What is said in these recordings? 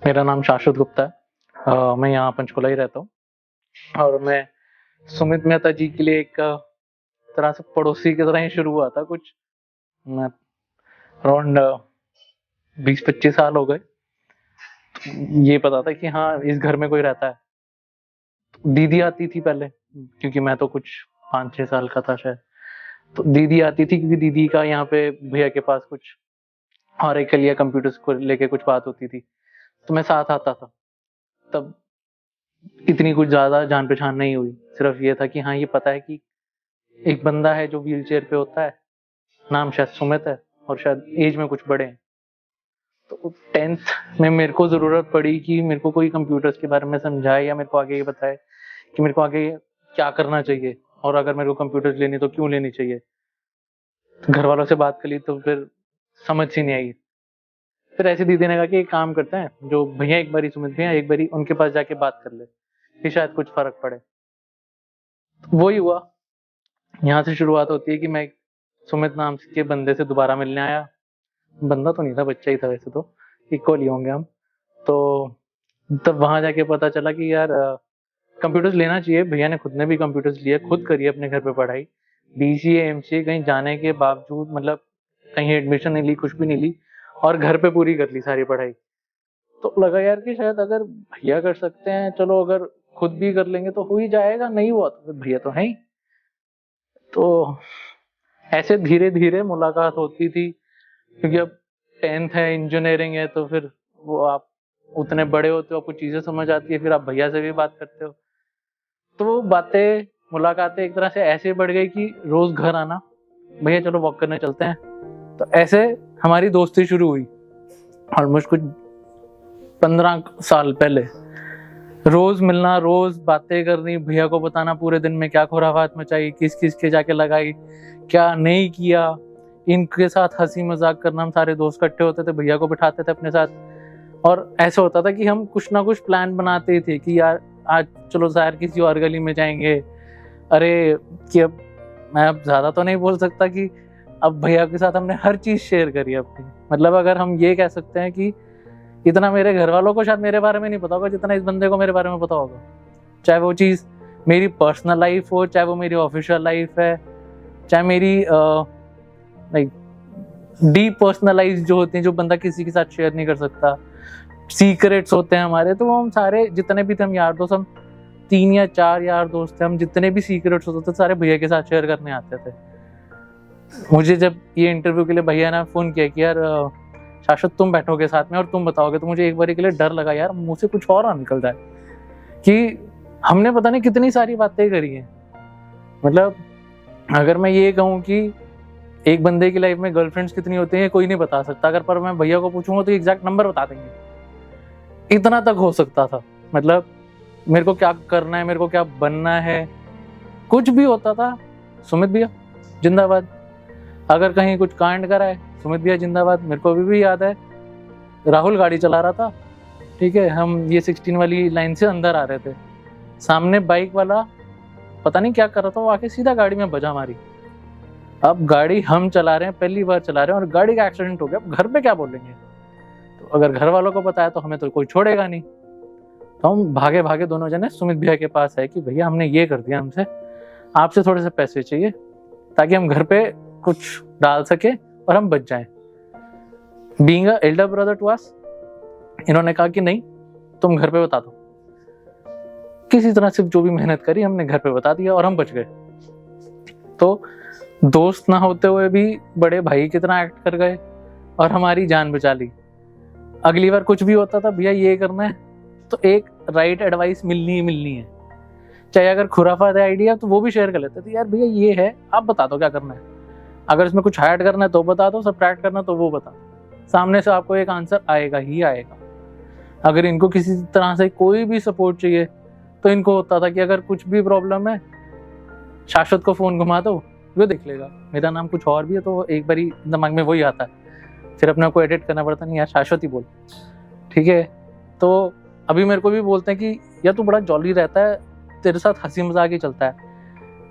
मेरा नाम शाश्वत गुप्ता है। मैं यहाँ पंचकुला ही रहता हूँ और मैं सुमित मेहता जी के लिए एक तरह से पड़ोसी की तरह ही शुरू हुआ था। कुछ मैं अराउंड 20-25 साल हो गए। ये पता था कि हाँ इस घर में कोई रहता है। दीदी आती थी पहले, क्योंकि मैं तो कुछ 5-6 साल का था शायद। तो दीदी आती थी क्योंकि दीदी का यहाँ पे भैया के पास कुछ और एक लिया कंप्यूटर्स को लेके कुछ बात होती थी, तो मैं साथ आता था। तब इतनी कुछ ज्यादा जान पहचान नहीं हुई, सिर्फ ये था कि हाँ ये पता है कि एक बंदा है जो व्हील चेयर पे होता है, नाम शायद सुमित है और शायद एज में कुछ बड़े हैं। तो 10th में मेरे को जरूरत पड़ी कि मेरे को कोई कंप्यूटर्स के बारे में समझाए या मेरे को आगे ये बताए कि मेरे को आगे क्या करना चाहिए, और अगर मेरे को कंप्यूटर्स लेनी तो क्यों लेनी चाहिए। तो घर वालों से बात करी तो फिर समझ ही नहीं आई। फिर ऐसी दीदी ने कहा कि एक काम करते हैं, जो भैया एक बारी सुमित भैया एक बारी उनके पास जाके बात कर ले, फिर शायद कुछ फर्क पड़े। तो वही हुआ। यहाँ से शुरुआत होती है कि मैं सुमित नाम के बंदे से दोबारा मिलने आया। बंदा तो नहीं था, बच्चा ही था वैसे तो, इक्वल ही होंगे हम। तो तब वहां जाके पता चला कि यार कंप्यूटर्स लेना चाहिए। भैया ने खुद ने भी कंप्यूटर्स लिए, खुद करी अपने घर पे पढ़ाई, बीसीए एमसीए कहीं जाने के बावजूद, मतलब कहीं एडमिशन नहीं ली, कुछ भी नहीं ली, और घर पे पूरी कर ली सारी पढ़ाई। तो लगा यार कि शायद अगर भैया कर सकते हैं, चलो अगर खुद भी कर लेंगे तो हो ही जाएगा, नहीं हुआ तो फिर भैया तो है ही। तो ऐसे धीरे धीरे मुलाकात होती थी, क्योंकि अब 10th है, इंजीनियरिंग है, तो फिर वो आप उतने बड़े होते हो, आपको चीजें समझ आती है, फिर आप भैया से भी बात करते हो। तो वो बातें मुलाकातें एक तरह से ऐसे बढ़ गई कि रोज घर आना, भैया चलो वॉक करने चलते हैं। तो ऐसे हमारी दोस्ती शुरू हुई। ऑलमोस्ट कुछ 15 साल पहले रोज मिलना, रोज बातें करनी, भैया को बताना पूरे दिन में क्या खुराफात मचाई, किस किस के जाके लगाई, क्या नहीं किया, इनके साथ हंसी मजाक करना। हम सारे दोस्त इकट्ठे होते थे, भैया को बिठाते थे अपने साथ, और ऐसा होता था कि हम कुछ ना कुछ प्लान बनाते थे कि यार आज चलो शायद किसी और गली में जाएंगे। अरे कि अब मैं अब ज्यादा तो नहीं बोल सकता कि अब भैया के साथ हमने हर चीज शेयर करी अपनी। मतलब अगर हम ये कह सकते हैं कि इतना मेरे घर वालों को शायद मेरे बारे में नहीं पता होगा जितना इस बंदे को मेरे बारे में पता होगा। चाहे वो चीज मेरी पर्सनल लाइफ हो, चाहे वो मेरी ऑफिशियल लाइफ है, चाहे मेरी लाइक डीप पर्सनलाइज जो होती हैं, जो बंदा किसी के साथ शेयर नहीं कर सकता, सीक्रेट्स होते हैं हमारे। तो वो हम सारे जितने भी थे, हम यार दोस्त, हम 3 या 4 यार दोस्त थे, हम जितने भी सीक्रेट्स होते थे सारे भैया के साथ शेयर करने आते थे। मुझे जब ये इंटरव्यू के लिए भैया ने फोन किया कि यार शाश्वत तुम बैठोगे साथ में और तुम बताओगे, तो मुझे एक बार के लिए डर लगा यार मुंह से कुछ और ना निकल जाए, कि हमने पता नहीं कितनी सारी बातें करी हैं। मतलब अगर मैं ये कहूँ कि एक बंदे की लाइफ में गर्लफ्रेंड्स कितनी होती हैं कोई नहीं बता सकता, अगर पर मैं भैया को पूछूंगा तो एग्जैक्ट नंबर बता देंगे। इतना तक हो सकता था। मतलब मेरे को क्या करना है, मेरे को क्या बनना है, कुछ भी होता था, सुमित भैया जिंदाबाद। अगर कहीं कुछ कांड करा है, सुमित भैया जिंदाबाद। मेरे को अभी भी याद है, राहुल गाड़ी चला रहा था, ठीक है, हम ये 16 वाली लाइन से अंदर आ रहे थे, सामने बाइक वाला पता नहीं क्या कर रहा था, वो आके सीधा गाड़ी में बजा मारी। अब गाड़ी हम चला रहे हैं, पहली बार चला रहे हैं, और गाड़ी का एक्सीडेंट हो गया, अब घर पे क्या बोलेंगे। तो अगर घर वालों को बताया तो हमें तो कोई छोड़ेगा नहीं। तो हम भागे भागे दोनों जने सुमित भैया के पास है कि भैया हमने ये कर दिया, हमसे आपसे थोड़े से पैसे चाहिए ताकि हम घर पे कुछ डाल सके और हम बच जाएं। Being a elder brother to us, इन्होंने कहा कि नहीं तुम घर पे बता दो। किसी तरह से जो भी मेहनत करी हमने घर पे बता दिया और हम बच गए। तो दोस्त ना होते हुए भी बड़े भाई की तरह एक्ट कर गए और हमारी जान बचा ली। अगली बार कुछ भी होता था, भैया ये करना है, तो एक राइट एडवाइस मिलनी ही मिलनी है। चाहे अगर खुराफात आइडिया तो वो भी शेयर कर लेते थे, यार भैया ये है, आप बता दो क्या करना है, अगर इसमें कुछ ऐड करना है तो बता दो, सब्ट्रैक्ट करना तो वो बता दो। सामने से आपको एक आंसर आएगा ही आएगा। अगर इनको किसी तरह से कोई भी सपोर्ट चाहिए तो इनको होता था कि अगर कुछ भी प्रॉब्लम है, शाश्वत को फोन घुमा दो, वो देख लेगा। मेरा नाम कुछ और भी है तो एक बारी दिमाग में वही आता है, फिर अपने को एडिट करना पड़ता, नहीं यार शाश्वत ही बोल, ठीक है। तो अभी मेरे को भी बोलते हैं कि यार तू बड़ा जॉली रहता है, तेरे साथ हंसी मजाक ही चलता है।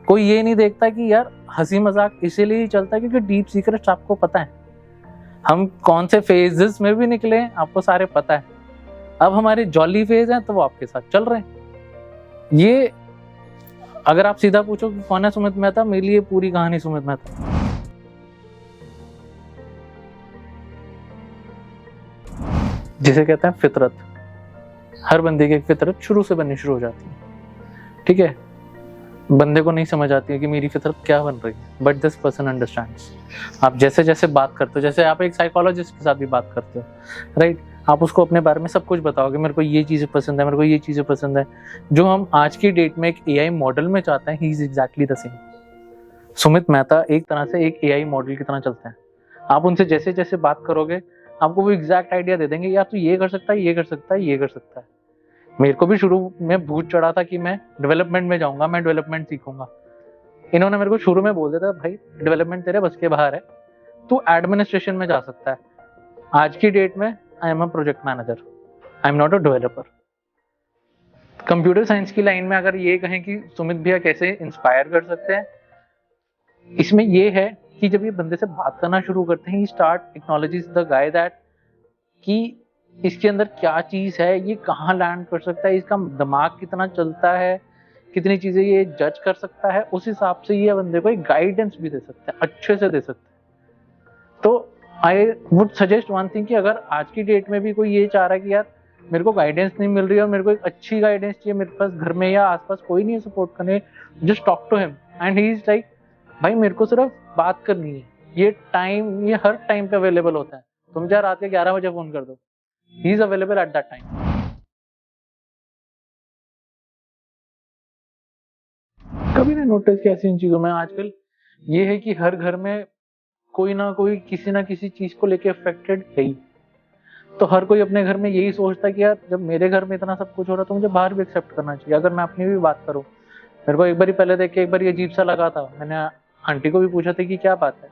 कोई ये नहीं देखता कि यार हंसी मजाक इसीलिए ही चलता है क्योंकि डीप सीक्रेट्स आपको पता है, हम कौन से फेजेस में भी निकले आपको सारे पता है। अब हमारे जॉली फेज हैं तो वो आपके साथ चल रहे हैं। ये अगर आप सीधा पूछो कि कौन है सुमित मेहता, मेरे लिए पूरी कहानी सुमित मेहता। जिसे कहते हैं फितरत, हर बंदे की एक फितरत शुरू से बननी शुरू हो जाती है, ठीक है। बंदे को नहीं समझ आती है कि मेरी फितरत क्या बन रही है, बट दिस पर्सन अंडरस्टैंड्स। आप जैसे जैसे बात करते हो, जैसे आप एक साइकोलॉजिस्ट के साथ भी बात करते हो, राइट, आप उसको अपने बारे में सब कुछ बताओगे, मेरे को ये चीज़ें पसंद है, मेरे को ये चीज़ें पसंद है। जो हम आज की डेट में एक एआई मॉडल में चाहते हैं, he is exactly the same. Sumit Mehta एक तरह से एक एआई मॉडल की तरह चलते हैं। आप उनसे जैसे जैसे बात करोगे, आपको वो एग्जैक्ट आइडिया दे देंगे, यार तू ये कर सकता है, ये कर सकता है, ये कर सकता है। मेरे को भी शुरू में भूत चढ़ा था कि मैं डेवलपमेंट में जाऊंगा, मैं डेवलपमेंट सीखूंगा। इन्होंने मेरे को शुरू में बोल दिया था, भाई डेवलपमेंट तेरे बस के बाहर है, तू एडमिनिस्ट्रेशन में जा सकता है। आज की डेट में I am a project manager, I am not a developer. Computer science की लाइन में अगर ये कहें कि सुमित भैया कैसे इंस्पायर कर सकते हैं, इसमें ये है कि जब ये बंदे से बात करना शुरू करते हैं, start acknowledging the guy that कि इसके अंदर क्या चीज है, ये कहाँ लैंड कर सकता है, इसका दिमाग कितना चलता है, कितनी चीजें ये जज कर सकता है, उस हिसाब से ये बंदे को एक गाइडेंस भी दे सकते हैं, अच्छे से दे सकते हैं। तो I would suggest one thing कि अगर आज की डेट में भी कोई ये चाह रहा है कि यार मेरे को गाइडेंस नहीं मिल रही है और मेरे को एक अच्छी गाइडेंस चाहिए, मेरे पास घर में या आसपास कोई नहीं है सपोर्ट करने, just talk to him and he is like, भाई मेरे को सिर्फ बात करनी है, ये टाइम, ये हर टाइम पे अवेलेबल होता है, तुम चाहे रात के 11 बजे फोन कर दो, he is available at that time. कभी नहीं नोटिस किया ऐसी इन चीजों में? आजकल ये है कि हर घर में कोई ना किसी चीज को लेके अफेक्टेड है ही। तो हर कोई अपने घर में यही सोचता है कि यार जब मेरे घर में इतना सब कुछ हो रहा है तो मुझे बाहर भी एक्सेप्ट करना चाहिए। अगर मैं अपनी भी बात करूं, मेरे को एक बार पहले देख के एक बार अजीब सा लगा था, मैंने आंटी को भी पूछा था कि क्या बात है,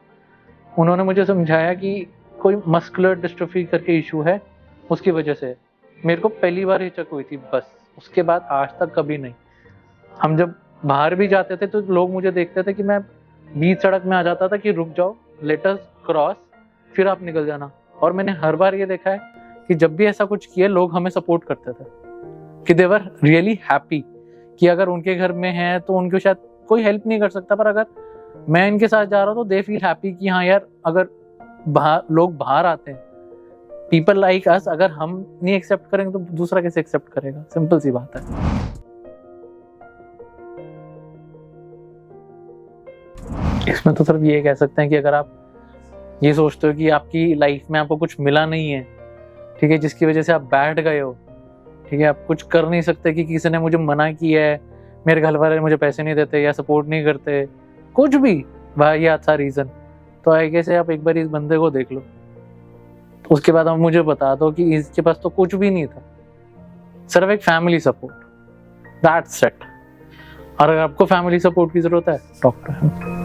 उन्होंने मुझे समझाया कि कोई मस्कुलर डिस्ट्रोफी करके इशू है, उसकी वजह से। मेरे को पहली बार हिचक हुई थी बस, उसके बाद आज तक कभी नहीं। हम जब बाहर भी जाते थे तो लोग मुझे देखते थे कि मैं बीच सड़क में आ जाता था कि रुक जाओ, लेट अस क्रॉस, फिर आप निकल जाना। और मैंने हर बार ये देखा है कि जब भी ऐसा कुछ किया, लोग हमें सपोर्ट करते थे, कि दे वर रियली हैप्पी कि अगर उनके घर में है तो उनको शायद कोई हेल्प नहीं कर सकता, पर अगर मैं इनके साथ जा रहा हूँ तो दे फील हैप्पी कि हाँ यार, अगर लोग बाहर आते हैं, पीपल लाइक अस, अगर हम नहीं एक्सेप्ट करेंगे तो दूसरा कैसे एक्सेप्ट करेगा? सिंपल सी बात है। इसमें तो सिर्फ ये कह सकते हैं कि अगर आप ये सोचते हो कि आपकी लाइफ में आपको कुछ मिला नहीं है, ठीक है, जिसकी वजह से आप बैठ गए हो, ठीक है, आप कुछ कर नहीं सकते कि किसी ने मुझे मना किया है, मेरे घर वाले मुझे पैसे नहीं देते या सपोर्ट नहीं करते, कुछ भी भाई अच्छा रीजन, तो आगे से आप एक बार इस बंदे को देख लो, तो उसके बाद आप मुझे बता दो कि इसके पास तो कुछ भी नहीं था, सिर्फ एक फैमिली सपोर्ट, दैट्स इट। और अगर आपको फैमिली सपोर्ट की जरूरत है, टॉक टू हिम।